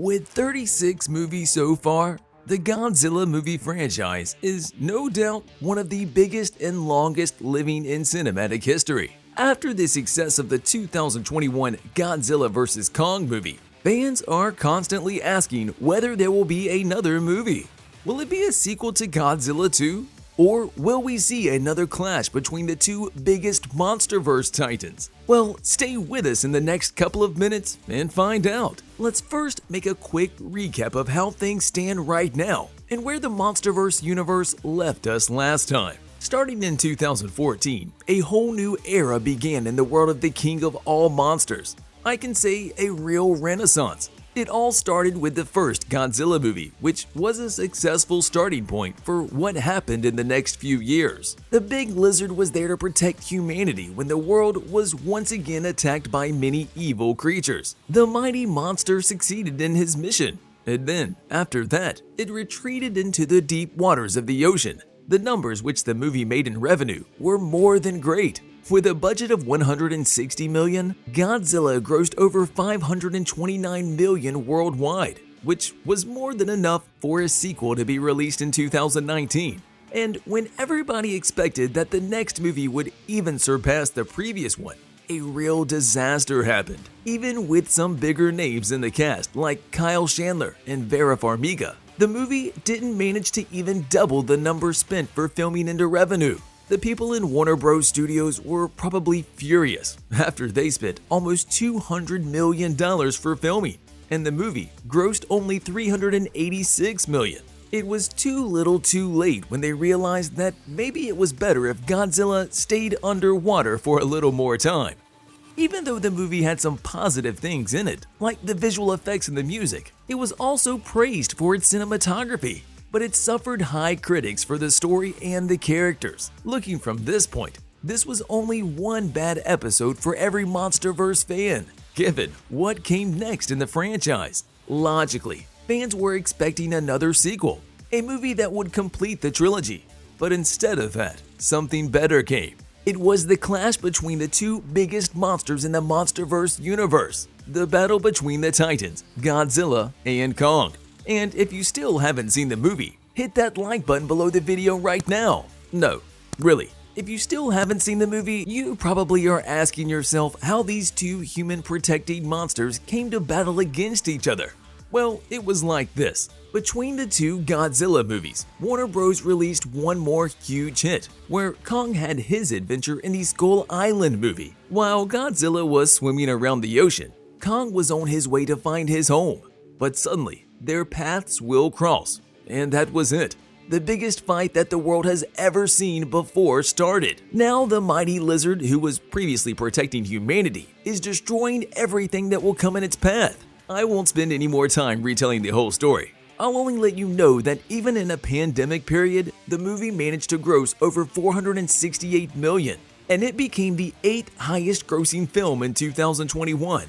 With 36 movies so far, the Godzilla movie franchise is no doubt one of the biggest and longest living in cinematic history. After the success of the 2021 Godzilla vs. Kong movie, fans are constantly asking whether there will be another movie. Will it be a sequel to Godzilla 2? Or will we see another clash between the two biggest MonsterVerse titans? Well, stay with us in the next couple of minutes and find out. Let's first make a quick recap of how things stand right now and where the MonsterVerse universe left us last time. Starting in 2014, a whole new era began in the world of the king of all monsters. I can say a real renaissance. It all started with the first Godzilla movie, which was a successful starting point for what happened in the next few years. The big lizard was there to protect humanity when the world was once again attacked by many evil creatures. The mighty monster succeeded in his mission, and then, after that, it retreated into the deep waters of the ocean. The numbers which the movie made in revenue were more than great. With a budget of $160 million, Godzilla grossed over $529 million worldwide, which was more than enough for a sequel to be released in 2019. And when everybody expected that the next movie would even surpass the previous one, a real disaster happened. Even with some bigger names in the cast like Kyle Chandler and Vera Farmiga, the movie didn't manage to even double the number spent for filming into revenue. The people in Warner Bros. Studios were probably furious after they spent almost $200 million for filming, and the movie grossed only $386 million. It was too little too late when they realized that maybe it was better if Godzilla stayed underwater for a little more time. Even though the movie had some positive things in it, like the visual effects and the music, it was also praised for its cinematography. But it suffered high critics for the story and the characters. Looking from this point, this was only one bad episode for every MonsterVerse fan, given what came next in the franchise. Logically, fans were expecting another sequel, a movie that would complete the trilogy. But instead of that, something better came. It was the clash between the two biggest monsters in the MonsterVerse universe, the battle between the titans, Godzilla and Kong. And if you still haven't seen the movie, hit that like button below the video right now. No, really, if you still haven't seen the movie, you probably are asking yourself how these two human-protecting monsters came to battle against each other. Well, it was like this. Between the two Godzilla movies, Warner Bros. Released one more huge hit, where Kong had his adventure in the Skull Island movie. While Godzilla was swimming around the ocean, Kong was on his way to find his home. But suddenly, their paths will cross, and that was it. The biggest fight that the world has ever seen before started. Now the mighty lizard who was previously protecting humanity is destroying everything that will come in its path. I won't spend any more time retelling the whole story. I'll only let you know that even in a pandemic period, the movie managed to gross over $468 million, and it became the 8th highest grossing film in 2021.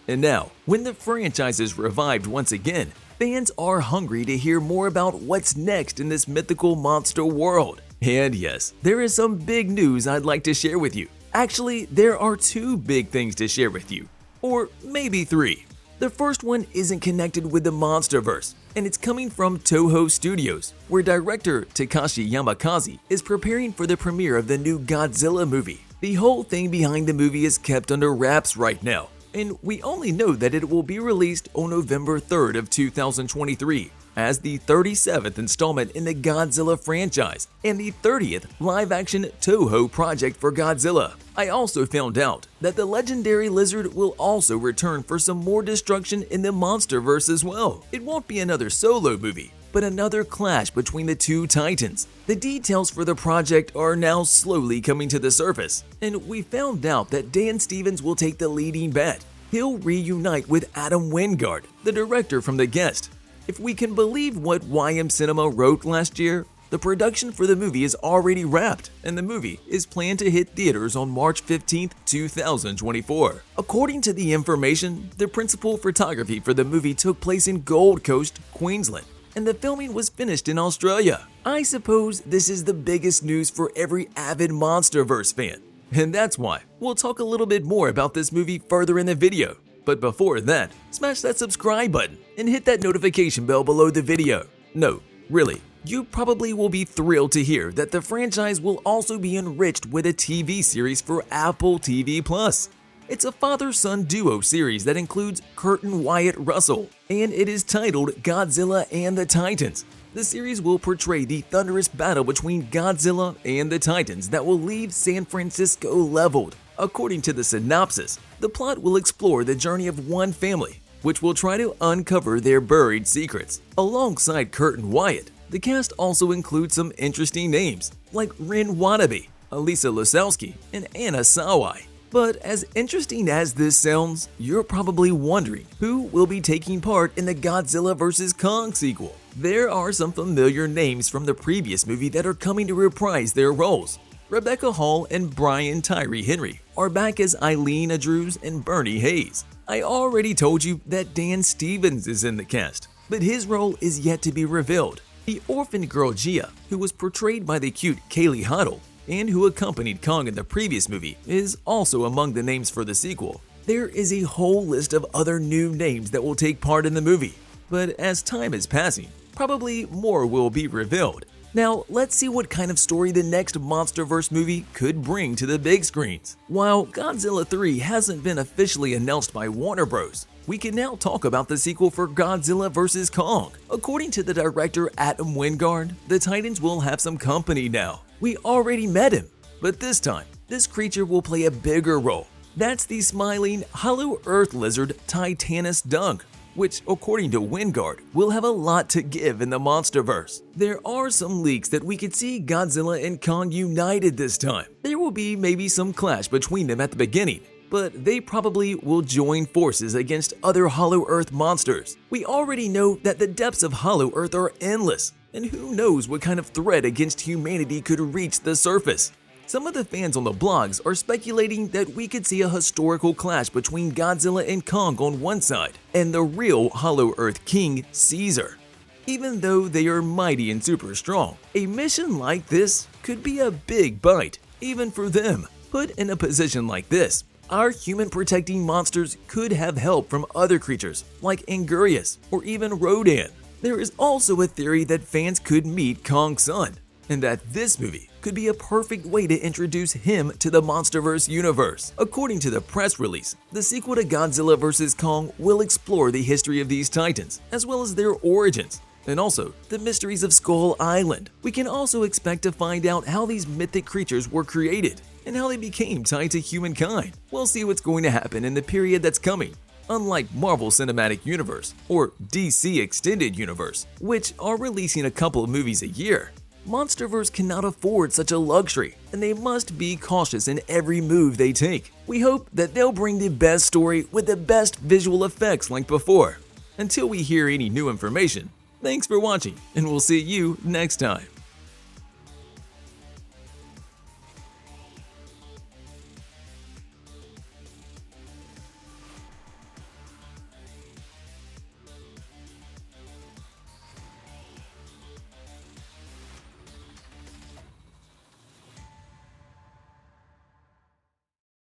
And now, when the franchise is revived once again, fans are hungry to hear more about what's next in this mythical monster world. And yes, there is some big news I'd like to share with you. Actually, there are two big things to share with you. Or maybe three. The first one isn't connected with the MonsterVerse, and it's coming from Toho Studios, where director Takashi Yamakaze is preparing for the premiere of the new Godzilla movie. The whole thing behind the movie is kept under wraps right now, and we only know that it will be released on November 3rd of 2023 as the 37th installment in the Godzilla franchise and the 30th live-action Toho project for Godzilla. I also found out that the legendary lizard will also return for some more destruction in the MonsterVerse as well. It won't be another solo movie, but another clash between the two titans. The details for the project are now slowly coming to the surface, and we found out that Dan Stevens will take the leading bet. He'll reunite with Adam Wingard, the director from The Guest. If we can believe what YM Cinema wrote last year, the production for the movie is already wrapped, and the movie is planned to hit theaters on March 15, 2024. According to the information, the principal photography for the movie took place in Gold Coast, Queensland, and the filming was finished in Australia. I suppose this is the biggest news for every avid MonsterVerse fan, and that's why we'll talk a little bit more about this movie further in the video. But before that, smash that subscribe button and hit that notification bell below the video. No, really, you probably will be thrilled to hear that the franchise will also be enriched with a TV series for Apple TV+. It's a father-son duo series that includes Curtin Wyatt Russell, and it is titled Godzilla and the Titans. The series will portray the thunderous battle between Godzilla and the Titans that will leave San Francisco leveled. According to the synopsis, the plot will explore the journey of one family, which will try to uncover their buried secrets. Alongside Curtin Wyatt, the cast also includes some interesting names like Rin Watanabe, Alisa Lasowski, and Anna Sawai. But as interesting as this sounds, you're probably wondering who will be taking part in the Godzilla vs. Kong sequel. There are some familiar names from the previous movie that are coming to reprise their roles. Rebecca Hall and Brian Tyree Henry are back as Eileen Andrews and Bernie Hayes. I already told you that Dan Stevens is in the cast, but his role is yet to be revealed. The orphaned girl Gia, who was portrayed by the cute Kaylee Huddle, and who accompanied Kong in the previous movie, is also among the names for the sequel. There is a whole list of other new names that will take part in the movie, but as time is passing, probably more will be revealed. Now, let's see what kind of story the next MonsterVerse movie could bring to the big screens. While Godzilla 3 hasn't been officially announced by Warner Bros., we can now talk about the sequel for Godzilla vs. Kong. According to the director Adam Wingard, the Titans will have some company now. We already met him, but this time, this creature will play a bigger role. That's the smiling, hollow earth lizard Titanus Dunk, which, according to Wingard, will have a lot to give in the MonsterVerse. There are some leaks that we could see Godzilla and Kong united this time. There will be maybe some clash between them at the beginning, but they probably will join forces against other Hollow Earth monsters. We already know that the depths of Hollow Earth are endless, and who knows what kind of threat against humanity could reach the surface. Some of the fans on the blogs are speculating that we could see a historical clash between Godzilla and Kong on one side, and the real Hollow Earth King, Caesar. Even though they are mighty and super strong, a mission like this could be a big bite, even for them. Put in a position like this, our human-protecting monsters could have help from other creatures like Angurius or even Rodan. There is also a theory that fans could meet Kong's son, and that this movie could be a perfect way to introduce him to the MonsterVerse universe. According to the press release, the sequel to Godzilla vs. Kong will explore the history of these titans, as well as their origins, and also the mysteries of Skull Island. We can also expect to find out how these mythic creatures were created, and how they became tied to humankind. We'll see what's going to happen in the period that's coming. Unlike Marvel Cinematic Universe or DC Extended Universe, which are releasing a couple of movies a year, MonsterVerse cannot afford such a luxury, and they must be cautious in every move they take. We hope that they'll bring the best story with the best visual effects like before. Until we hear any new information, thanks for watching, and we'll see you next time.